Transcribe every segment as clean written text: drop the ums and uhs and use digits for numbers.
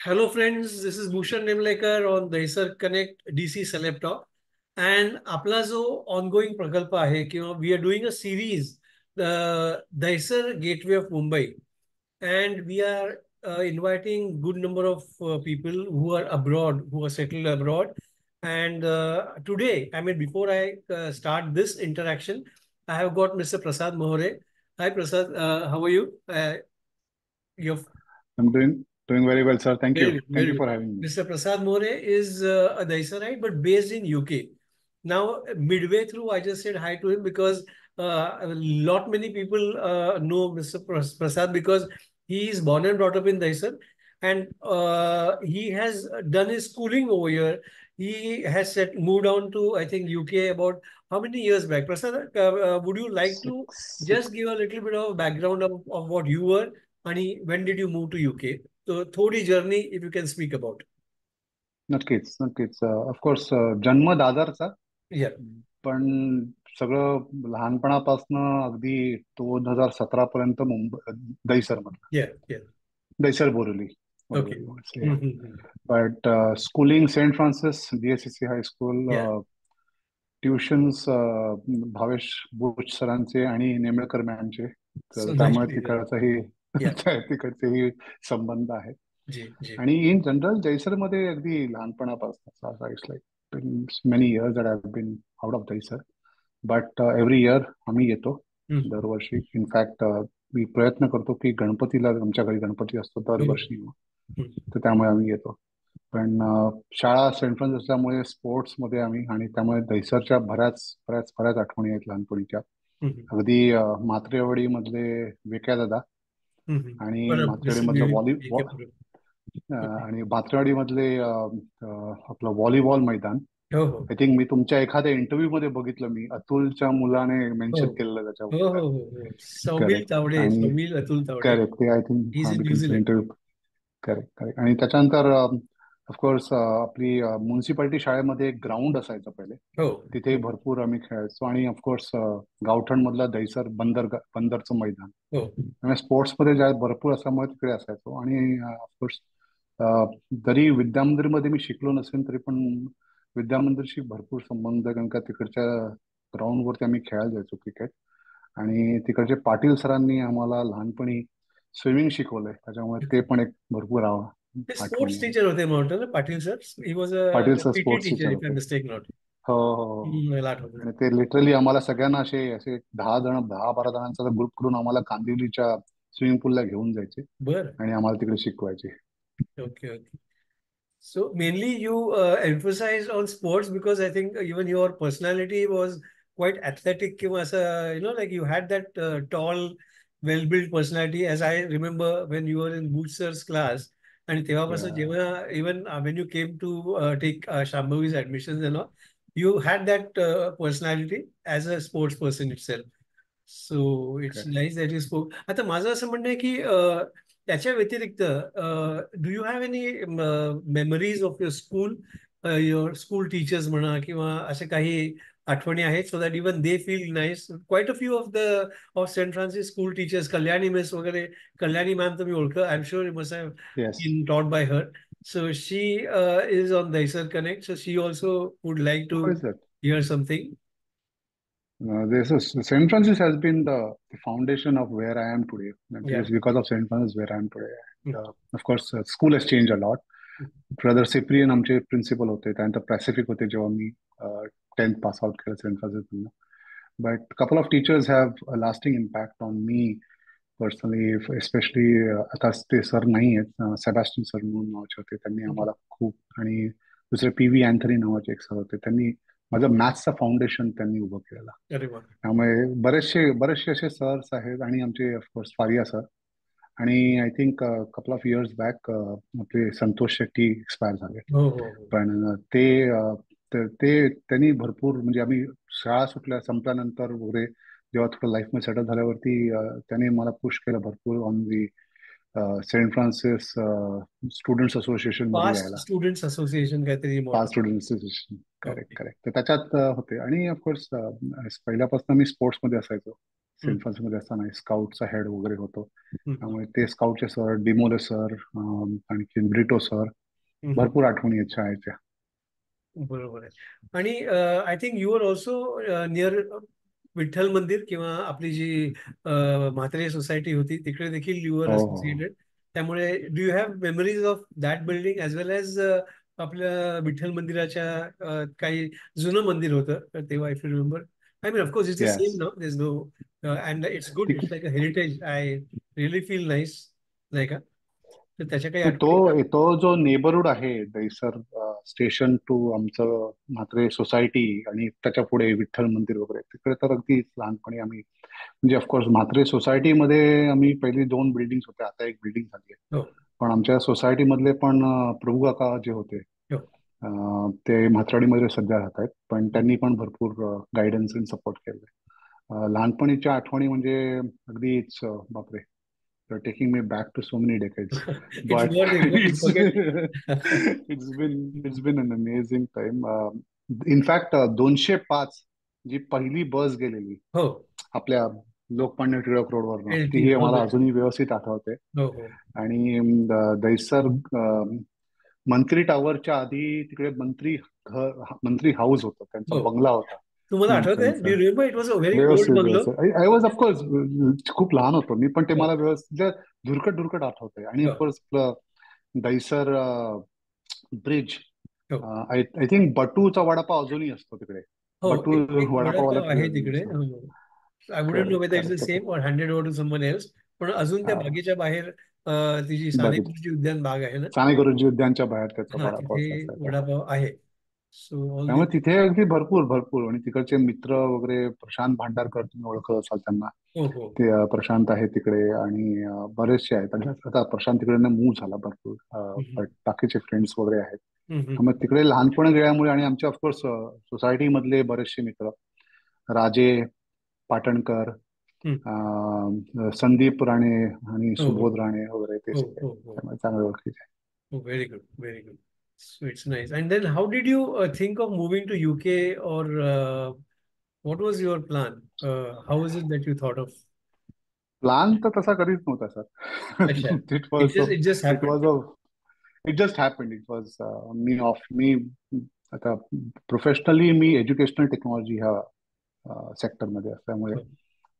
Hello friends, this is Bhushan Nemlekar on Daisar Connect DC Celeb Talk. And आपला जो ongoing प्रकल्प आहे किंवा we are doing a series, the Daisar Gateway of Mumbai. And we are inviting good number of people who are abroad, who are settled abroad. And today, I mean, before I start this interaction, I have got Mr. Prasad Mohore. Hi Prasad, how are you? You're I'm doing very well, sir. Thank very you. good, Thank very you good. for having me. Mr. Prasad More is a Daiserite, but based in UK. Now, midway through, I just said hi to him because a lot many people know Mr. Prasad because he is born and brought up in Daisar, and he has done his schooling over here. He has moved on to I think UK about how many years back? Prasad, would you like to Six. just give a little bit of background of what you were, and when did you move to UK? So थोडी journey if you can speak about. नक्कीच, नक्कीच. Of course जन्म दादरचा, या पण सगळं लहानपणापासनं अगदी 2017 पर्यंत मुंबई दैसर मधलं. या या Dahisar Borivali. Okay. But schooling saint Francis DSCC high school, या ट्युशन्स भावेश बुच सरांचे आणि नेमळकर मॅमचे. तर सो त्यामुळे नाईसली. तिकडचाही या तिकडचेही संबंध आहेत. जी जी. आणि इन जनरल जयसरमध्ये अगदी लहानपणापासून it's like many years that I have been out of जयसर. बट एव्हरी इयर आम्ही येतो दरवर्षी. इनफॅक्ट मी प्रयत्न करतो की गणपतीला, आमच्या घरी गणपती असतो दरवर्षी, तर त्यामुळे आम्ही येतो. पण शाळा सेंट फ्रान्सिस असल्यामुळे स्पोर्ट्समध्ये आम्ही, आणि त्यामुळे दहिसरच्या बऱ्याच बऱ्याच बऱ्याच आठवणी आहेत लहानपणीच्या. अगदी म्हात्रेवाडी मधले वेक्या दादा आणि परब म्हात्रेवाडी मिस्टर मधलं एके परब. ओके. आणि म्हात्रेवाडी मधले आपलं व्हॉलीबॉल मैदान. हो हो आय थिंक मी तुमच्या एखाद्या इंटरव्ह्यू मध्ये बघितलं, मी अतुलच्या मुलाने हो मेन्शन केलेलं हो त्याच्याबद्दल. हो हो हो. सौमिल करेक्ट. तावडे, आणि सौमिल अतुल तावडे. करेक्ट, ते आय थिंक इज इन मी तुमचा न्यूझीलंड. इंटरव्ह्यू. Correct, correct. आणि त्याच्यानंतर ऑफकोर्स आपली म्युन्सिपाल्टी शाळेमध्ये एक ग्राउंड असायचं पहिले. हो तिथे हो भरपूर आम्ही खेळायचो. आणि ऑफकोर्स गावठण मधलं दहिसर बंदरचं मैदान. हो. त्यामुळे स्पोर्ट्समध्ये ज्या भरपूर असल्यामुळे तिकडे असायचो. आणि ऑफकोर्स जरी विद्यामंदिरमध्ये मी शिकलो नसेल तरी पण विद्यामंदिरशी भरपूर संबंध आहे, कारण का तिकडच्या ग्राउंडवरती आम्ही खेळायला जायचो क्रिकेट. आणि तिकडचे पाटील सरांनी आम्हाला लहानपणी स्विमिंग शिकवलंय, त्याच्यामुळे ते पण एक भरपूर ते आठवणी स्पोर्ट्स आहे. टीचर होते म्हणतो ना Patil sir. He was a Patil sir PT sports teacher teacher if I होते. Mistake not. हो हो हो. मला आठवतं. आणि ते लिटरली आम्हाला सगळ्यांना असे असे 10-12 जणांचा ग्रुप करून आम्हाला कांदिवलीच्या स्विमिंग पूलला घेऊन जायचे बरं. आणि आम्हाला तिकडे शिकवायचे. Okay okay. So mainly you emphasized on sports because I think even your personality was quite athletic. किंवा असं, like you had that tall, well-built personality. As I remember when you were in Booth sir's class, आणि तेव्हापासून Yeah, जेव्हा even when you came to take Shambhavi's admissions and all, you had that personality as a sports person itself. So it's correct. nice that you spoke. आता माझं असं म्हणणं आहे की त्याच्या व्यतिरिक्त do you have any memories of your school teachers म्हणा किंवा असे काही आठवणी आहेत so that even they feel nice. Quite a few of Saint Francis school teachers, Kalyani miss वगैरे. कल्याणी मॅम तुम्ही ओळख, I am sure you must have Yes. Been taught by her. So she is on Daisar Connect, so she also would like to How is that? hear something. St. Francis has been the foundation of where I am today. And it Yeah. is because of St. Francis where I am today. And, of course, school has changed a lot. Brother Cyprian आमचे principal होते, त्यानंतर Pacific होते जेव्हा मी 10th pass out केलं Saint Francis. But couple of teachers have a lasting impact on me personally, especially आता ते sir नाही आहेत, सेबॅस्टिन सर म्हणून नावाचे होते, त्यांनी आम्हाला खूप. आणि दुसरे PV अँथनी नावाचे एक सर होते, त्यांनी माझं मॅथ्सचं फाउंडेशन त्यांनी उभं केलेलं. अरे वा. त्यामुळे बरेचसे बरेचसे असे सर्स आहेत. आणि आमचे ऑफकोर्स फारिया सर. आणि I think couple of years back आपले संतोष शेट्टी एक्सपायर झाले. हो हो हो. पण ते त्यांनी भरपूर, म्हणजे आम्ही शाळा संपल्यानंतर वगैरे जेव्हा थोडं लाईफमध्ये सेटल झाल्यावरती त्यांनी मला पुश केलं भरपूर on the Saint Francis students association मध्ये पास्ट यायला. स्टुडंट्स असोसिएशन काहीतरी पाच model. Student association. Correct, okay. Correct. तर त्याच्यात होते. आणि ऑफकोर्स पहिल्यापासून मी स्पोर्ट्समध्ये असायचो. हम्म, सेंट फ्रान्सिसमध्ये असताना स्काउटचा हेड वगैरे होतो. हम्म, त्यामुळे ते स्काउटचे सर, डिमोले सर, आणखी ब्रिटो सर, हम्म. भरपूर आठवणी आहेत शाळेच्या. बरोबर आहे. आणि I think you are also near Vitthal mandir किंवा आपली जी म्हात्रे सोसायटी होती तिकडे देखील यू आर हो हो हो. असोसिएटेड. त्यामुळे do you have memories of that building as well as आपल्या विठ्ठल मंदिराच्या काही जुनं मंदिर होतं तर तेव्हा if you remember. I mean of course it's the same yes. Now there is no and it's good it's like a heritage I really feel nice नाही का. तर त्याच्या काही तो आठवणी. तो जो नेबरहुड आहे दहिसर स्टेशन टू आमचं म्हात्रे सोसायटी आणि त्याच्या पुढे विठ्ठल मंदिर वगैरे, तिकडे तर अगदी लहानपणी आम्ही, म्हणजे ऑफकोर्स म्हात्रे सोसायटीमध्ये आम्ही पहिली 2 बिल्डिंग होत्या, आता एक बिल्डिंग झाली आहे. हो पण आमच्या सोसायटीमधले पण प्रभू काका जे होते, हो ते म्हात्राडीमध्ये सध्या राहत आहेत, पण हो. त्यांनी पण भरपूर गायडन्स आणि सपोर्ट केलं. लहानपणीच्या आठवणी म्हणजे अगदीच बापरे, taking me back to so many decades. It's but worth it. You it's forget. It's been an amazing time. In fact 205 जी पहिली बस गेलेली हो. आपल्या लोकमान्य टिळक रोडवरनं, LT ती हो मला ना. अजूनही व्यवस्थित आठवते. हो हो आणि दहिसर मंत्री टावरच्या आधी तिकडे मंत्री हाऊस होतं, त्यांचा हो. बंगला होता. तुम्हाला आठवतंय? डू त्यांचा you remember it was a very old व्यवस्थित बंगलो. व्यवस्थित आय वॉज ऑफकोर्स खूप लहान होतो मी, पण ते हो मला व्यवस्थित धुरकट धुरकट आठवतंय. आणि हो ऑफकोर्स दहिसर ब्रिज, हो आय आय थिंक बटूचा वडापाव अजूनही असतो तिकडे. हो. बटू एक वडापावला वडापाव आहे तिकडे. तिकडे. I wouldn't know correct whether it's the correct. Same or handed over to someone else. पण अजून त्या हा, बागेच्या बाहेर ती जी बघितलं. सानेगुरुजी उद्यान बाग आहे ना. साने गुरुजी उद्यानच्या बाहेर त्याचा हा वडापाव तिथे असायचा. वडापाव आहे. सो ऑल त्यामुळे तिथे अगदी भरपूर भरपूर, आणि तिकडचे मित्र वगैरे, प्रशांत भांडारकर तुम्ही ओळखत असाल त्यांना. हो हो ते प्रशांत आहे तिकडे, आणि बरेचसे आहेत. आणि आता प्रशांत तिकडे मूव झाला भरपूर, हम्म, but बाकीचे फ्रेंड्स वगैरे आहेत. हम्म. त्यामुळे तिकडे लहानपण गेल्यामुळे, आणि आमचे ऑफकोर्स सोसायटी मधले बरेचसे मित्र, राजे पाटणकर, हम्म. संदीप राणे आणि हो हो सुबोध राणे वगैरे, ते हो सगळे हो हो. त्यामुळे चांगले ओळखीचे. Oh, very good, very good. So it's nice. And then, how did you think of moving to UK, or what was your plan? How was it that you thought of? Plan तर तसा कधीच नव्हता sir. Acha, it was it just it happened. Was a it just happened. It was me आता professionally मी educational technology ह्या सेक्टरमध्ये असल्यामुळे,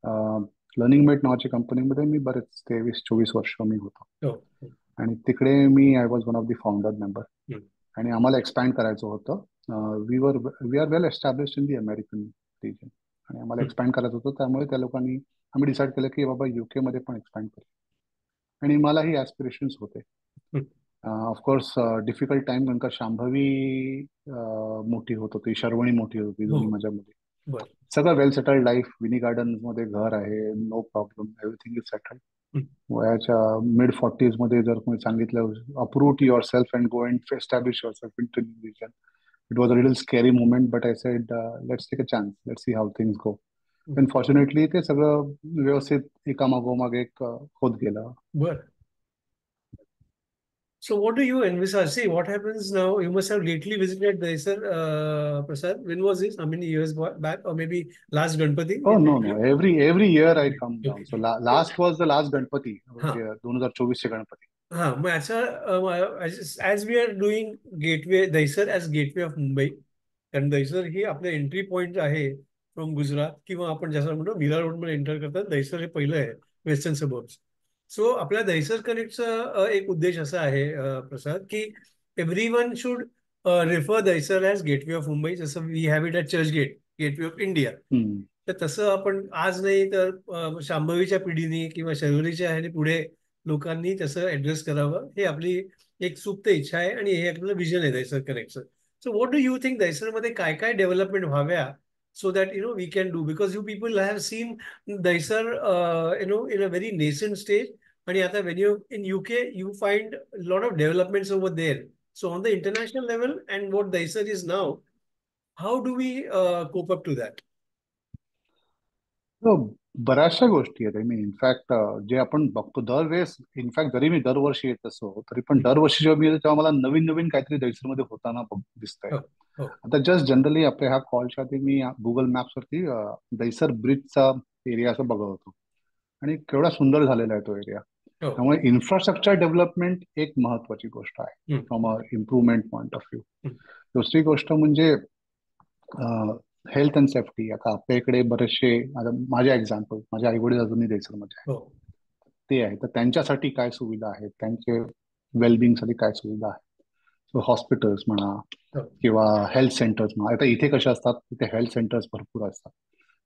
Oh, learning मेट नावाच्या कंपनीमध्ये मी बरेच 23-24 वर्ष मी होतो. oh, oh. आणि तिकडे मी I was one of the founder member. Hmm, आणि आम्हाला एक्सपॅन्ड करायचं होतं. We are well establish in the American region, आणि आम्हाला hmm, एक्सपॅन्ड करायचं होतं. त्यामुळे त्या लोकांनी, आम्ही डिसाईड केलं की बाबा युके मध्ये पण एक्सपॅन्ड करू. आणि मलाही ॲस्पिरेशन्स होते. hmm. ऑफकोर्स डिफिकल्ट टाइम, कारण का शांभवी मोठी होत होती, शर्वणी मोठी होती, दोन्ही Oh, माझ्या मुली. well. सगळं वेल सेटल्ड लाईफ, विनी गार्डन मध्ये घर आहे, no problem, everything is settled. Hmm, वयाच्या मिड 40s मध्ये जर कोणी सांगितलं uproot yourself and go and establish yourself into new region, it was a little scary moment, but I said let's take a chance, let's see how things go. hmm. Unfortunately ते सगळं व्यवस्थित एकामागोमाग एक होत गेलं. Well. So, what do you envisage? See, what happens now? You must have lately visited Daisar, Prasad. When was this? How many years back, or maybe last Ganpati Oh in no no, Bangalore? every year I Okay. come down. Okay. So So, last was the last Ganpati, हाँ 2024चे गणपती. हाँ मग याचा as we are doing gateway Dahisar as gateway of Mumbai. कारण दहिसर ही आपलं entry point आहे from Gujarat, किंवा आपण जसं म्हणतो विरा रोडमध्ये एंटर करतात दहिसर हे पहिलं आहे वेस्टर्न सबर्ब्स. सो आपल्या दहिसर कनेक्टचा एक उद्देश असा आहे प्रसाद, की everyone should refer Dahisar as gateway of Mumbai, जसं we have it at Churchgate gateway of India. Hmm. तर तसं आपण आज नाही तर शांभवीच्या पिढीने किंवा शर्वरीच्या ह्याने पुढे लोकांनी तसं ऍड्रेस करावं, हे आपली एक सुप्त इच्छा आहे आणि हे आपलं विजन आहे दहिसर कनेक्टचं. So what do you think दहिसरमध्ये काय काय डेव्हलपमेंट व्हाव्या, so that we can do, because you people have seen Dahisar in a very nascent stage. आणि आता when you in UK you find lot of developments over there. So on the international level and what Dahisar is now, how do we cope up to that? So, बऱ्याचशा गोष्टी आहेत. I mean in fact जे आपण बघतो दरवेळेस, in fact जरी मी दरवर्षी येत असो तरी पण दरवर्षी जेव्हा मी येतो तेव्हा मला नवीन नवीन काहीतरी दहिसरमध्ये होताना दिसतंय. हो हो आता जस्ट जनरली आपल्या ह्या कॉलच्या आधी मी गुगल मॅप्स वरती दहिसर ब्रिजचा एरिया असं बघत होतो. आणि केवढा सुंदर झालेला आहे तो एरिया. हो. त्यामुळे इन्फ्रास्ट्रक्चर डेव्हलपमेंट एक महत्वाची गोष्ट आहे हम्म. From a improvement point of view. हम्म. दुसरी गोष्ट म्हणजे हेल्थ अँड सेफ्टी. आता आपल्या इकडे बरेचसे, आता माझ्या एक्झाम्पल, माझे आई वडील अजूनही देसाईमध्ये हो. आहेत, ते आहे, तर त्यांच्यासाठी काय सुविधा आहेत, त्यांचे वेलबिंगसाठी काय सुविधा आहेत. सो हॉस्पिटल्स म्हणा हो. किंवा हेल्थ सेंटर्स म्हणा. आता इथे कसे असतात, तिथे हेल्थ सेंटर्स भरपूर असतात.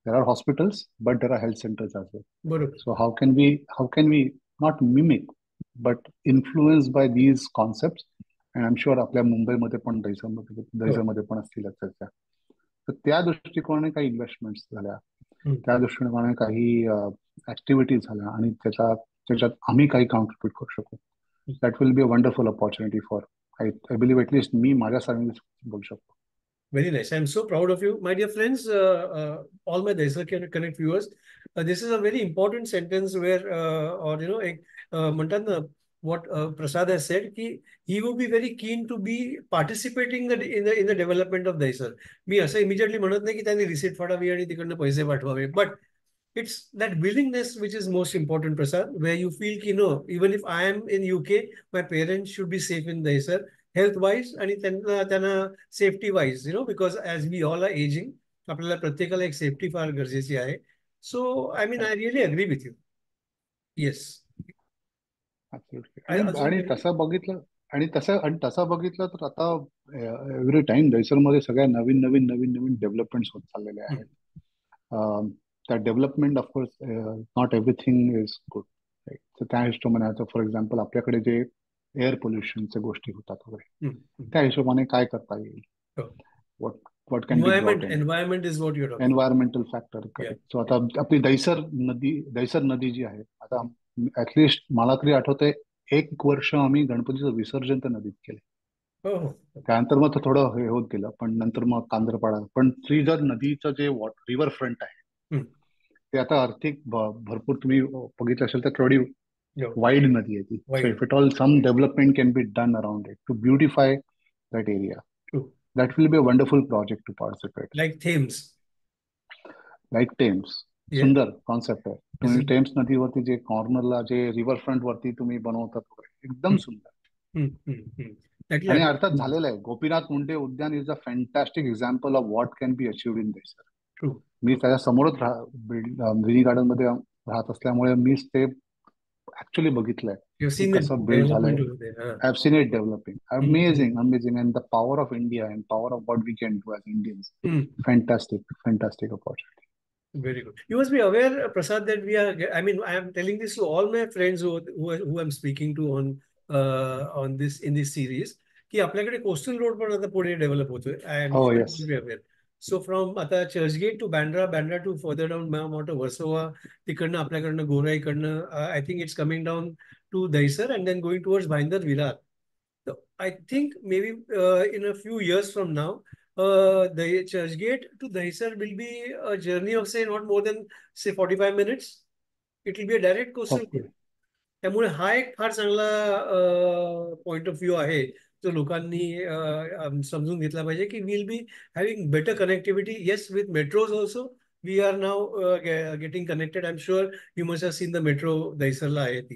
There are hospitals but there are health centres as well. बरोबर. So how can we not mimic but influence by these concept. And I am sure आपल्या मुंबईमध्ये पण, हो. दैसरमध्ये पण असतीलच त्याच्या. तर त्या दृष्टिकोनाने काही इन्व्हेस्टमेंट्स झाल्या, हम्म. त्या दृष्टिकोनाने काही ऍक्टिव्हिटीज झाल्या आणि त्याच्यात आम्ही काही कॉन्ट्रीब्यूट करू शकू. That will be a wonderful opportunity for, I believe at least मी माझ्या सर्व्हिस बोलू शकतो. Very nice. I'm so proud of you, my dear friends. All my Daisar Connect viewers. This is a very important sentence where, or म्हणतात ना, what Prasad has said, he would be very keen to be participating in the development of Daisar. मी असं immediately म्हणत नाही की त्यांनी receipt फाडावी आणि तिकडनं पैसे पाठवावे, but it's that willingness which is most important, Prasad, where you feel ki no, even if I am in UK, my parents should be safe in Daisar, health wise आणि त्यांना safety wise, because as we all are ageing, आपल्याला प्रत्येकाला एक safety फार गरजेची आहे. So I mean I really agree with you. Yes. Absolutely. आणि अजून आणि काही? तसं बघितलं तसं बघितलं तर आता एव्हरी टाइम दैसरमध्ये सगळ्या नवीन नवीन नवीन नवीन डेव्हलपमेंट्स होत चाललेले आहेत. त्या development of course not everything is good. तर त्या हिशोबाने आता फॉर एक्झाम्पल आपल्याकडे जे एअर पोल्युशनच्या गोष्टी होतात वगैरे, त्या हिशोबाने काय करता येईल, what what can be brought in. Environment is what your talking. Environmental factor, correct. So आता आपली दैसर नदी जी आहे, आता ऍटलिस्ट मला तरी आठवतंय 1 वर्ष आम्ही गणपतीचं विसर्जन त्या नदीत केलं. हो हो. त्यानंतर मग ते थोडं हे होत गेलं, पण नंतर मग कांद्रपाडा, पण श्रीधर नदीचं जे रिव्हर फ्रंट आहे ते आता आर्थिक भरपूर तुम्ही बघितलं असेल तर थोडी वाईड नदी आहे ती. So if it all some development can be done around it to beautify that area, that will be a wonderful project to participate. Like Thames. Like Thames. सुंदर कॉन्सेप्ट आहे. तुम्ही टेम्स नदीवरती जे कॉर्नरला जे रिव्हर फ्रंट वरती तुम्ही बनवतात वगैरे, एकदम सुंदर. आणि अर्थात झालेलं आहे. Gopinath Munde Udyan is a fantastic example of what can be achieved in Dahisar. मी त्याच्या समोरच विनी गार्डन मध्ये राहत असल्यामुळे मीच ते ऍक्च्युअली बघितलंय की कसं बिल्ड झालंय. I've seen it developing. Amazing, amazing. And the power of India and power of what we can do as Indians. Fantastic, fantastic opportunity. Very good. You must be aware, Prasad, that I mean, I am telling this to all my friends who I'm speaking to on this series, की आपल्याकडे coastal road पण आता पुढे develop होतोय. Oh, yes. Be aware. So from आता Churchgate to Bandra, Bandra to further down मोठं वर्सोवा, तिकडनं आपल्याकडनं गोराईकडनं I think it's coming down to Dahisar and then going towards Bhayander Virar. So I think maybe in a few years from now, the Churchgate to Dahisar will be a journey of say not more than say 45 minutes. It will be a direct coastal road. त्यामुळे हा एक फार चांगला point of view आहे जो लोकांनी समजून घेतला पाहिजे की will be having better connectivity. Yes, with metros also we are now getting connected. I am sure you must have seen the metro दैसरला आहे ती.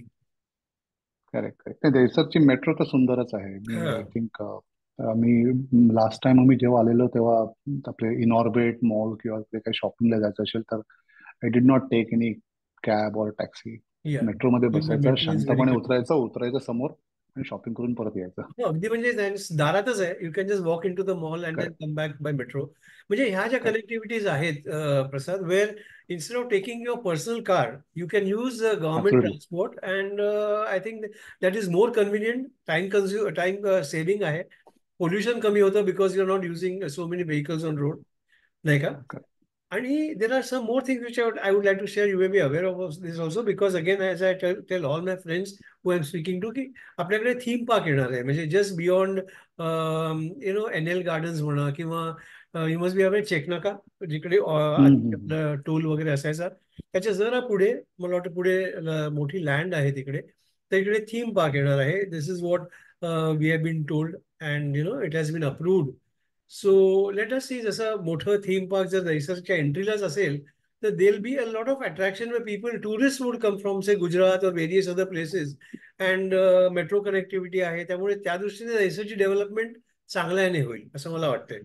Correct correct. दैसरची मेट्रो तर सुंदरच आहे. मी आय थिंक आम्ही लास्ट टाइम आम्ही जेव्हा आलेलो तेव्हा आपले इनऑर्बिट मॉल किंवा काही शॉपिंगला जायचं असेल तर I did not take any cab और टॅक्सी. मेट्रोमध्ये बसायचं, शांतपणे उतरायचं समोर आणि शॉपिंग करून परत यायचं. अगदी म्हणजे दारातच आहे. You can just walk into the mall and then come back by metro. म्हणजे ह्या ज्या कनेक्टिव्हिटीज आहेत Prasad, where instead of taking your personal car, you can use government transport, and I think that is more convenient, time saving आहे. Pollution कमी होतं because you're not using so many vehicles on road, नाही का? आणि there are some more things which I would like to share. You may be aware of this also, because again, as I tell all my friends who I'm speaking to, की आपल्याकडे theme park येणार आहे. म्हणजे just beyond NL gardens म्हणा किंवा you must be aware चेकनाका, जिकडे toll वगैरे असायचा, त्याच्या जरा पुढे मला वाटतं पुढे मोठी लँड आहे तिकडे, तर इकडे थीम पार्क येणार आहे. This is what we have been told and it has been approved. So let us see, जसं मोठं थीम पार्क जर दैसरच्या एंट्रीलाच असेल तर there'll be a lot of attraction where people, tourists would come from, say, Gujarat or various other places. And metro connectivity आहे, त्यामुळे त्या दृष्टीने दहिसरची development चांगल्याने होईल असं मला वाटतंय.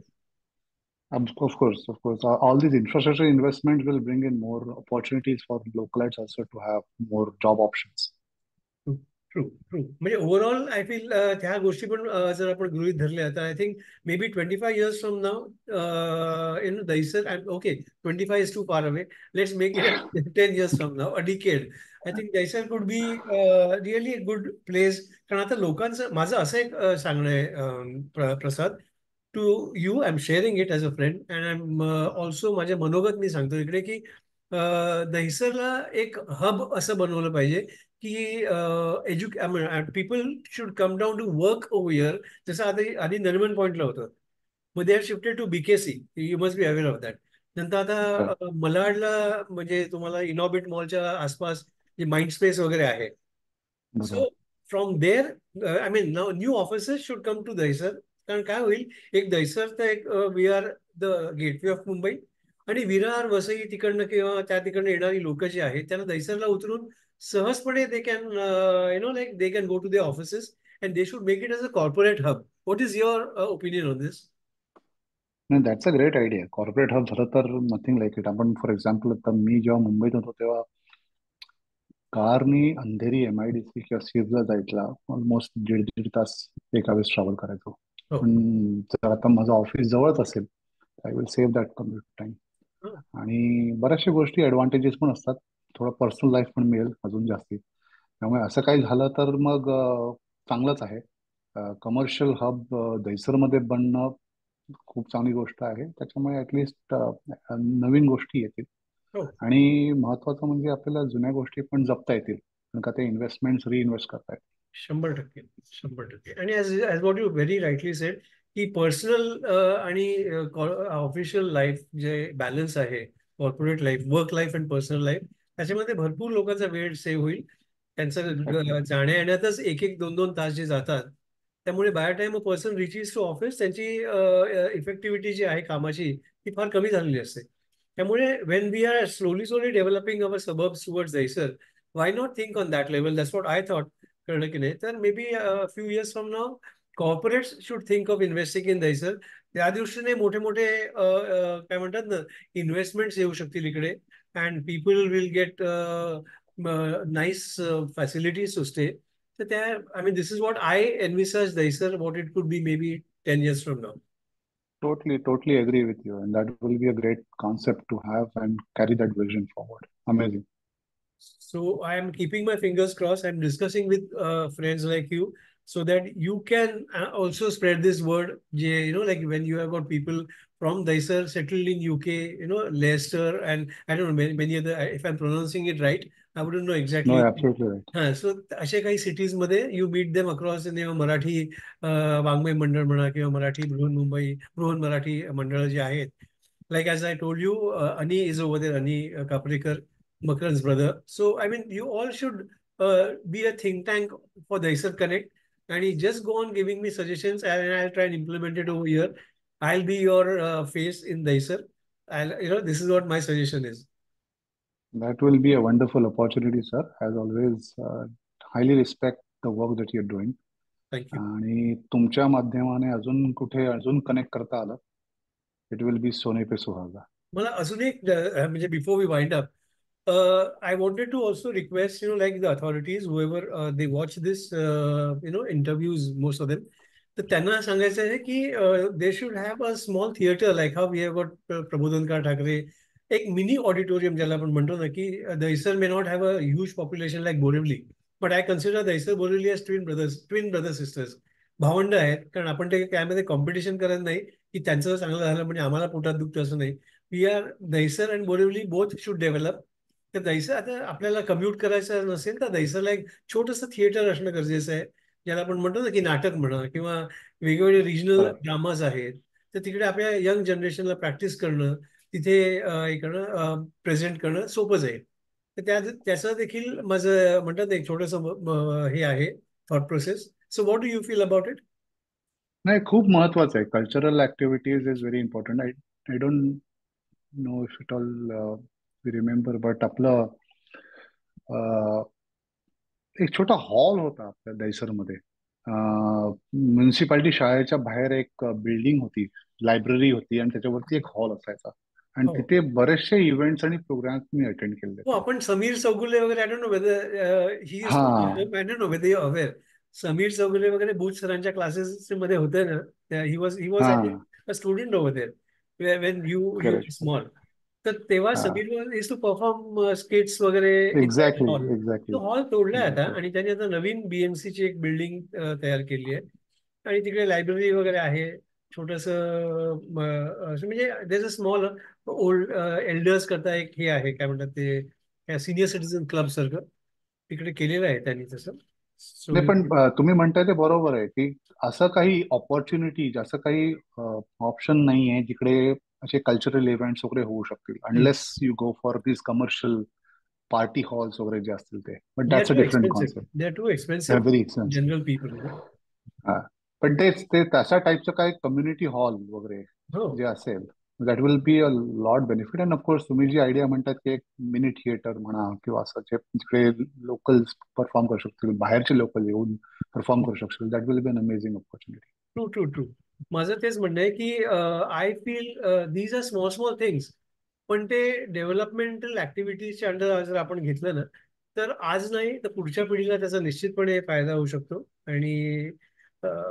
Of course. All these infrastructure investments will bring in more opportunities for localites also to have more job options. True true true. म्हणजे ओव्हरऑल आय फील त्या गोष्टी पण जर आपण गृहीत धरल्या तर I think may be 25 years from now in Dahisar, okay 25 is too far away, let's make it 10 years from now, a decade. I think Dahisar could be really good place. कारण आता लोकांचं, माझं असं एक सांगणं आहे Prasad, to you, I am sharing it as a friend and I am also, माझ्या मनोगत मी सांगतो इकडे की दहिसरला एक हब असं बनवलं पाहिजे की people should come down to work over here. जसं आधी नरिमन पॉईंटला होतं, मग they are shifted to BKC, you must be aware of that. नंतर Correct. आता मलाडला, म्हणजे तुम्हाला इनॉबिट मॉलच्या आसपास जे माइंड स्पेस वगैरे आहे. बरोबर. So from there, I mean now new officers should come to Dahisar. कारण काय होईल, एक दहिसर तर एक we are the gateway of Mumbai, आणि विरार वसई तिकडनं किंवा त्या तिकडनं येणारी लोक जी आहेत त्यांना दहिसरला उतरून सहजपणे they can like they can go to the offices and they should make it as a corporate hub. What is your opinion on this? नाही, that's a great idea. Corporate hub झालं तर नथिंग लाईक इट. आपण for example आता मी जेव्हा मुंबईत होतो तेव्हा कारनी अंधेरी MIDC किंवा सिरला जायला ऑलमोस्ट 1.5 तास एका वेळेस ट्रॅव्हल करायचो. हो. पण जर आता माझं ऑफिस जवळच असेल, I will save that commute time. आणि बऱ्याचशा गोष्टी ऍडव्हान्टेजेस पण असतात. थोडं पर्सनल लाईफ पण मिळेल अजून जास्ती. त्यामुळे असं काही झालं तर मग चांगलंच आहे. कमर्शियल हब दहिसरमध्ये बनणं खूप चांगली गोष्ट आहे. त्याच्यामुळे ऍटलिस्ट नवीन गोष्टी येतील. हो. आणि महत्वाचं म्हणजे आपल्याला जुन्या गोष्टी पण जपता येतील, कारण का ते इन्व्हेस्टमेंट रिइन्व्हेस्ट करता येतील. 100%. 100%. आणि as what you very rightly sed, की पर्सनल आणि ऑफिशियल लाईफ जे बॅलन्स आहे, corporate life, work life and personal life, त्याच्यामध्ये भरपूर लोकांचा वेळ सेव्ह होईल. त्यांचं Definitely. जाण्या येण्यातच 1-1, 2-2 तास जे जातात, त्यामुळे by time a person reaches to office, त्यांची इफेक्टिव्हिटी जी आहे कामाची ती फार कमी झालेली असते. त्यामुळे when we are slowly slowly developing our suburbs towards Dahisar, why not think on that level? That's what I thought. कळलं की नाही? तर maybe few years from now corporates should think of investing in Dahisar. त्या दृष्टीने मोठे मोठे काय म्हणतात ना, इन्व्हेस्टमेंट्स येऊ शकतील इकडे, and people will get nice facilities to stay. तर त्या, I mean, this is what I envisage Dahisar, what it could be may be 10 years from now. Totally agree with you, and that will be a great concept to have and carry that vision forward. Amazing. So I am keeping my fingers crossed. I'm discussing with friends like you so that you can also spread this word. Like when you have got people from Daisar settled in UK, Leicester, and I don't know many other. If I'm pronouncing it right, I wouldn't know No, exactly. absolutely right. So अशा काही cities मध्ये you meet them across Marathi वाङ्मय मंडळ म्हणा किंवा मराठी बृहन्मुंबई, बृहन मराठी मंडळ जे आहेत. Like as I told you, Ani is over there, Ani Kaprekar, Makaran's brother. So, I mean, you all should be a think tank for the Daisar Connect, and you just go on giving me suggestions, and I'll try and implement it over here. I'll be your face in Daisar. This is what my suggestion is. That will be a wonderful opportunity, sir. As always, highly respect the work that you're doing. Thank you. आणि तुमच्या माध्यमाने अजून कुठे अजून connect करता आलं, it will be सोने पे सुहागा. मला अजून एक म्हणजे before we wind up, I wanted to also request, like the authorities, whoever they watch this, interviews, most of them, तर त्यांना सांगायचं आहे की they should have a small theatre like how we have got Prabodhankar Thackeray. एक mini auditorium ज्याला आपण म्हणतो ना, की Dahisar may not have a huge population like Borivali, but I consider Dahisar Borivali as twin brother sisters, भावंड आहेत. कारण आपण ते त्यामध्ये कॉम्पिटिशन करत नाही की त्यांचं चांगलं झालं म्हणजे आम्हाला पोटात दुखतं, असं नाही. We are Dahisar and Borivali both should develop. तर दहिसर, आता आपल्याला कम्युट करायचं नसेल तर दहिसरला एक छोटंसं थिएटर असणं गरजेचं आहे, ज्याला आपण म्हणतो ना की नाटक म्हणा किंवा वेगवेगळे रिजनल Correct. ड्रामाज आहेत. तर तिकडे आपल्या यंग जनरेशनला प्रॅक्टिस करणं, तिथे हे करणं, प्रेझेंट करणं सोपं जाईल. तर त्याचं देखील माझं म्हणतात ना एक छोटंसं हे आहे, thought process. So what do you feel about it? नाही, खूप महत्वाचं आहे. Cultural activities is very important. I don't know if it all we remember. But आपलं एक छोटा हॉल होता आपल्या दहिसरमध्ये. म्युन्सिपाल्टी शाळेच्या बाहेर एक बिल्डिंग होती, लायब्ररी होती, आणि त्याच्यावरती एक हॉल असायचा. आणि हो तिथे बरेचसे इव्हेंट्स आणि प्रोग्राम्स मी अटेंड केले. हो, आपण समीर चौगुले वगैरे, I don't know whether he is हा, I don't know whether you aware. Sameer Chougule वगैरे बुच सरांच्या क्लासेस मध्ये होते ना. ही वॉज हा. A student over there when you correct. Small. तर तेव्हा हा. Sameer is to perform skits वगैरे in that exactly, hall. Exactly, तो हॉल तोडलाय आता एक्झॅक्टली. आणि त्यांनी आता नवीन बीएमसीची एक बिल्डिंग तयार केली आहे. आणि तिकडे लायब्ररी वगैरे आहे. छोटस म्हणजे देर अ स्मॉल ओल्ड एल्डर्स करता एक हे आहे, काय म्हणतात ते, सिनियर सिटीजन क्लब सारखं तिकडे केलेलं आहे त्यांनी तसं. सो नाही, पण तुम्ही म्हणताय ते बरोबर आहे की असं काही ऑपॉर्च्युनिटी, असं काही ऑप्शन नाही आहे जिकडे असे कल्चरल इव्हेंट्स वगैरे होऊ शकतील, unless you go for this commercial party halls वगैरे जे असतील ते. But they are that's a too different expensive, concept. They are too they are expensive very expensive. General people. हा. पण तेच ते तशा टाईपचं काही कम्युनिटी हॉल वगैरे हो जे असेल, that will be a lot benefit. And of course तुम्ही जी आयडिया म्हणतात की एक मिनी थिएटर म्हणा किंवा असं जे जिकडे लोकल परफॉर्म करू शकतील, बाहेरचे लोकल येऊन परफॉर्म करू शकतील, that will be an amazing opportunity. True true true. माझं तेच म्हणणं आहे की I feel these are small small things, पण ते डेव्हलपमेंटल ऍक्टिव्हिटीजच्या अंडर जर आपण घेतलं ना, तर आज नाही तर पुढच्या पिढीला त्याचा निश्चितपणे फायदा होऊ शकतो. आणि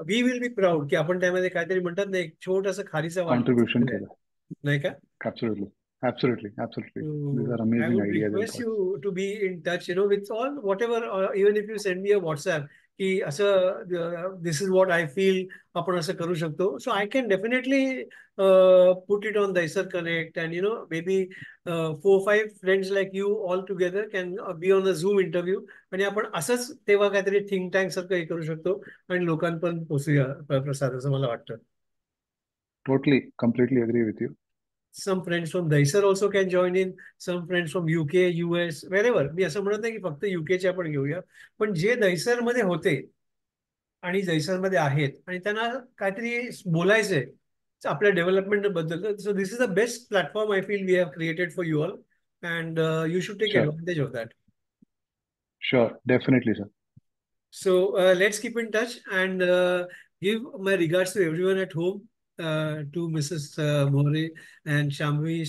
वी विल बी प्राऊड की आपण त्यामध्ये काहीतरी म्हणतात ना, एक छोटासा खारीचा वाटा कॉन्ट्रीब्युशन उचललेला आहे, केलं. नाही का? Absolutely, absolutely, absolutely. These So are I amazing would ideas and request thoughts. you to be in touch, with all whatever, even if you send me a WhatsApp, की असं this is what I feel, आपण असं करू शकतो. So I can definitely put it on Daisar Connect, and maybe 4-5 friends like you all together can be on a Zoom interview, आणि आपण असंच तेव्हा काहीतरी थिंक टँक सारखं हे करू शकतो आणि लोकांपर्यंत पोहोचूया प्रसाद, असं मला वाटतं. Totally, completely agree with you. Some friends from Daisar also can join in, some friends from UK, US, wherever. मी असं म्हणत नाही की फक्त युकेचे आपण घेऊया, पण जे दैसर मध्ये होते आणि दैसर मध्ये आहेत आणि त्यांना काहीतरी बोलायचंय आपल्या डेव्हलपमेंट बद्दल, so this is the best platform I feel we have created for you all, and you should take sure, advantage of that. Sure, definitely sir. So let's keep in touch, and give my regards to everyone at home, to Mrs. More and Shambhavi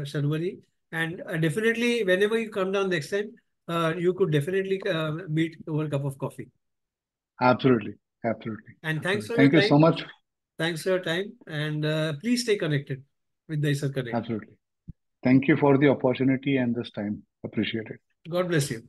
Sharwari. And definitely, whenever you come down next time, you could definitely meet over a cup of coffee. Absolutely, absolutely, And thanks absolutely. for your Thank you so time. much. Thanks for your time. And please stay connected with the Isar Connect. Absolutely. Thank you for the opportunity and this time. Appreciate it. God bless you.